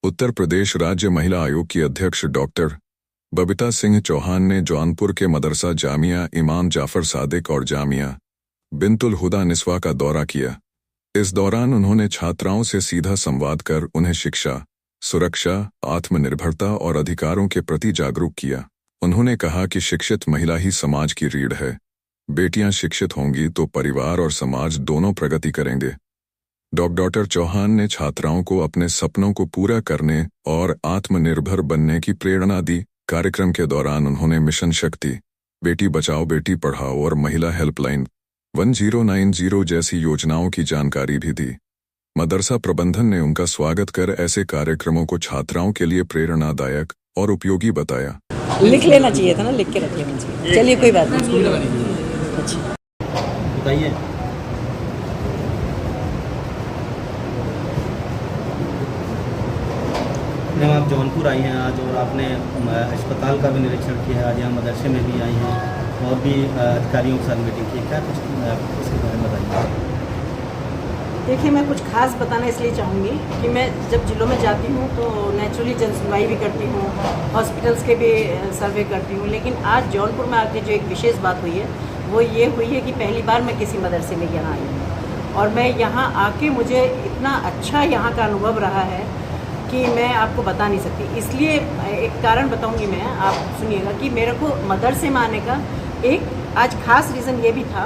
उत्तर प्रदेश राज्य महिला आयोग की अध्यक्ष डॉक्टर बबीता सिंह चौहान ने जौनपुर के मदरसा जामिया इमाम जाफर सादिक और जामिया बिनतुल हुदा निस्वा का दौरा किया। इस दौरान उन्होंने छात्राओं से सीधा संवाद कर उन्हें शिक्षा, सुरक्षा, आत्मनिर्भरता और अधिकारों के प्रति जागरूक किया। उन्होंने कहा कि शिक्षित महिला ही समाज की रीढ़ है। बेटियां शिक्षित होंगी तो परिवार और समाज दोनों प्रगति करेंगे। डॉक्टर चौहान ने छात्राओं को अपने सपनों को पूरा करने और आत्मनिर्भर बनने की प्रेरणा दी। कार्यक्रम के दौरान उन्होंने मिशन शक्ति, बेटी बचाओ बेटी पढ़ाओ और महिला हेल्पलाइन 1090 जैसी योजनाओं की जानकारी भी दी। मदरसा प्रबंधन ने उनका स्वागत कर ऐसे कार्यक्रमों को छात्राओं के लिए प्रेरणादायक और उपयोगी बताया। लिख लेना चाहिए था ना, लिख के रखिए मुझे। चलिए कोई बात नहीं। अच्छा बताइए। मैम आप जौनपुर आई हैं आज और आपने अस्पताल का भी निरीक्षण किया है, आज यहाँ मदरसे में भी आई हैं और भी अधिकारियों के साथ मीटिंग की। क्या कुछ इसके बारे में बताइए। देखिए, मैं कुछ खास बताना इसलिए चाहूँगी कि मैं जब जिलों में जाती हूँ तो नेचुरली जनसुनवाई भी करती हूँ, हॉस्पिटल्स के भी सर्वे करती हूँ, लेकिन आज जौनपुर में आके जो एक विशेष बात हुई है वो ये हुई है कि पहली बार मैं किसी मदरसे में यहाँ आई हूँ और मैं यहाँ आके मुझे इतना अच्छा यहाँ का अनुभव रहा है कि मैं आपको बता नहीं सकती। इसलिए एक कारण बताऊंगी मैं, आप सुनिएगा कि मेरे को मदरसे में आने का एक आज खास रीज़न ये भी था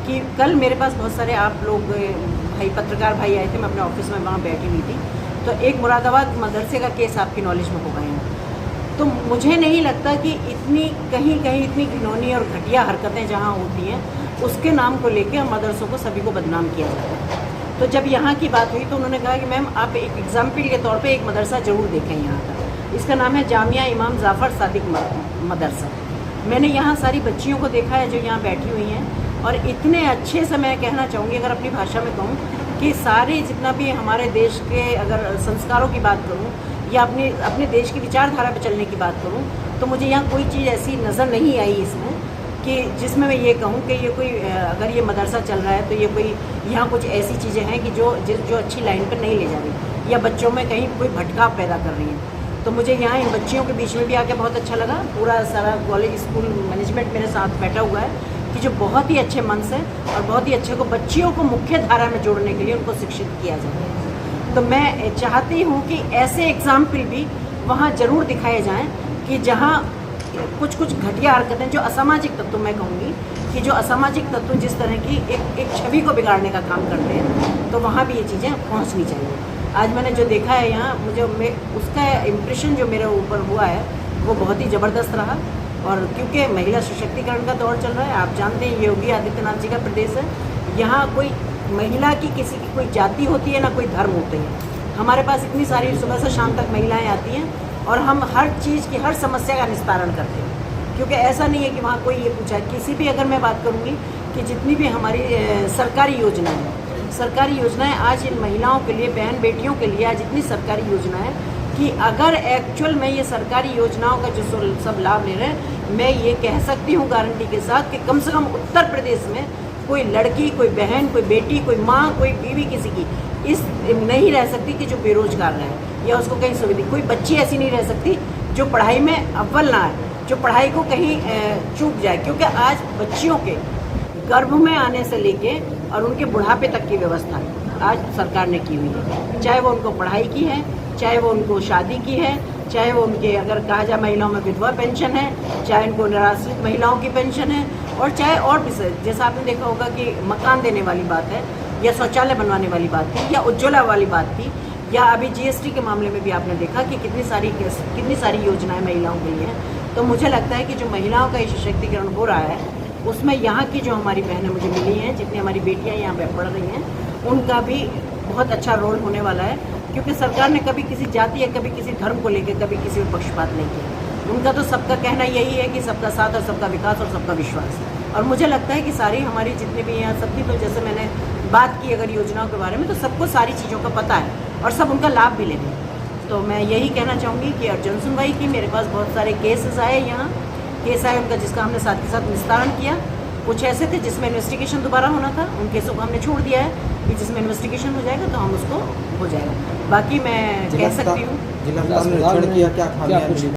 कि कल मेरे पास बहुत सारे आप लोग भाई पत्रकार भाई आए थे, मैं अपने ऑफिस में वहाँ बैठी हुई थी, तो एक मुरादाबाद मदरसे का केस आपकी नॉलेज में होगा यहाँ। तो मुझे नहीं लगता कि इतनी कहीं कहीं इतनी घिनौनी और घटिया हरकतें जहाँ होती हैं उसके नाम को लेकर मदरसों को सभी को बदनाम किया जाता है। तो जब यहाँ की बात हुई तो उन्होंने कहा कि मैम आप एक एग्जाम्पल के तौर पे एक मदरसा ज़रूर देखें यहाँ का। इसका नाम है जामिया इमाम जाफ़र सादिक मदरसा। मैंने यहाँ सारी बच्चियों को देखा है जो यहाँ बैठी हुई हैं और इतने अच्छे से मैं कहना चाहूँगी, अगर अपनी भाषा में कहूँ, कि सारे जितना भी हमारे देश के अगर संस्कारों की बात करूँ या अपने देश की विचारधारा पर चलने की बात करूँ तो मुझे यहाँ कोई चीज़ ऐसी नज़र नहीं आई इसमें कि जिसमें मैं ये कहूँ कि ये कोई अगर ये मदरसा चल रहा है तो ये कोई यहाँ कुछ ऐसी चीज़ें हैं कि जो अच्छी लाइन पर नहीं ले जा रही या बच्चों में कहीं कोई भटकाव पैदा कर रही है। तो मुझे यहाँ इन बच्चियों के बीच में भी आके बहुत अच्छा लगा। पूरा सारा कॉलेज स्कूल मैनेजमेंट मेरे साथ बैठा हुआ है कि जो बहुत ही अच्छे मन से और बहुत ही अच्छे को बच्चियों को मुख्य धारा में जोड़ने के लिए उनको शिक्षित किया जाए। तो मैं चाहती हूँ कि ऐसे एग्जाम्पल भी वहाँ ज़रूर दिखाए जाएँ कि जहाँ कुछ घटिया हरकतें, जो असामाजिक तत्व, मैं कहूँगी कि जो असामाजिक तत्व जिस तरह की एक छवि को बिगाड़ने का काम करते हैं, तो वहाँ भी ये चीज़ें पहुँचनी चाहिए। आज मैंने जो देखा है यहाँ, उसका इम्प्रेशन जो मेरे ऊपर हुआ है वो बहुत ही ज़बरदस्त रहा। और क्योंकि महिला सशक्तिकरण का दौर चल रहा है, आप जानते हैं योगी आदित्यनाथ जी का प्रदेश है, यहाँ कोई महिला की किसी की कोई जाति होती है ना कोई धर्म होते हैं। हमारे पास इतनी सारी सुबह से शाम तक महिलाएँ आती हैं और हम हर चीज़ की, हर समस्या का निस्तारण करते हैं, क्योंकि ऐसा नहीं है कि वहाँ कोई ये पूछा। किसी भी, अगर मैं बात करूँगी कि जितनी भी हमारी सरकारी योजनाएं आज इन महिलाओं के लिए, बहन बेटियों के लिए आज इतनी सरकारी योजना है कि अगर एक्चुअल में ये सरकारी योजनाओं का जो सब लाभ ले रहे हैं, मैं ये कह सकती हूँ गारंटी के साथ कि कम से कम उत्तर प्रदेश में कोई लड़की, कोई बहन, कोई बेटी, कोई माँ, कोई बीवी किसी की इस नहीं रह सकती कि जो बेरोजगार रहे या उसको कहीं सुविधा। कोई बच्ची ऐसी नहीं रह सकती जो पढ़ाई में अव्वल ना आए, जो पढ़ाई को कहीं चूक जाए, क्योंकि आज बच्चियों के गर्भ में आने से लेके और उनके बुढ़ापे तक की व्यवस्था आज सरकार ने की हुई है। चाहे वो उनको पढ़ाई की है, चाहे वो उनको शादी की है, चाहे वो उनके, अगर कहा जाए महिलाओं में विधवा पेंशन है, चाहे उनको निराश्रित महिलाओं की पेंशन है, और चाहे और भी जैसा आपने देखा होगा कि मकान देने वाली बात है या शौचालय बनवाने वाली बात थी या उज्ज्वला वाली बात थी, या अभी जीएसटी के मामले में भी आपने देखा कि कितनी सारी योजनाएं महिलाओं के लिए हैं। तो मुझे लगता है कि जो महिलाओं का ये सशक्तिकरण हो रहा है उसमें यहाँ की जो हमारी बहनें मुझे मिली हैं, जितनी हमारी बेटियाँ यहाँ पे पढ़ रही हैं, उनका भी बहुत अच्छा रोल होने वाला है, क्योंकि सरकार ने कभी किसी जाति या कभी किसी धर्म को लेकर कभी किसी पर पक्षपात नहीं किया। उनका तो सबका कहना यही है कि सबका साथ और सबका विकास और सबका विश्वास। और मुझे लगता है कि सारी हमारी जितने भी यहाँ सबकी, तो जैसे मैंने बात की अगर योजनाओं के बारे में, तो सबको सारी चीज़ों का पता है और सब उनका लाभ भी ले रहे हैं। तो मैं यही कहना चाहूँगी कि अर्जुन सुनवाई की, मेरे पास बहुत सारे केसेस आए, यहाँ केस आए उनका, जिसका हमने साथ के साथ निस्तारण किया। कुछ ऐसे थे जिसमें इन्वेस्टिगेशन दोबारा होना था, उन केसों को हमने छोड़ दिया है कि जिसमें इन्वेस्टिगेशन हो जाएगा तो हम उसको हो जाएगा। बाकी मैं कह सकती हूँ जिला अस्पताल निरीक्षण किया, क्या खामियां कुछ मिली?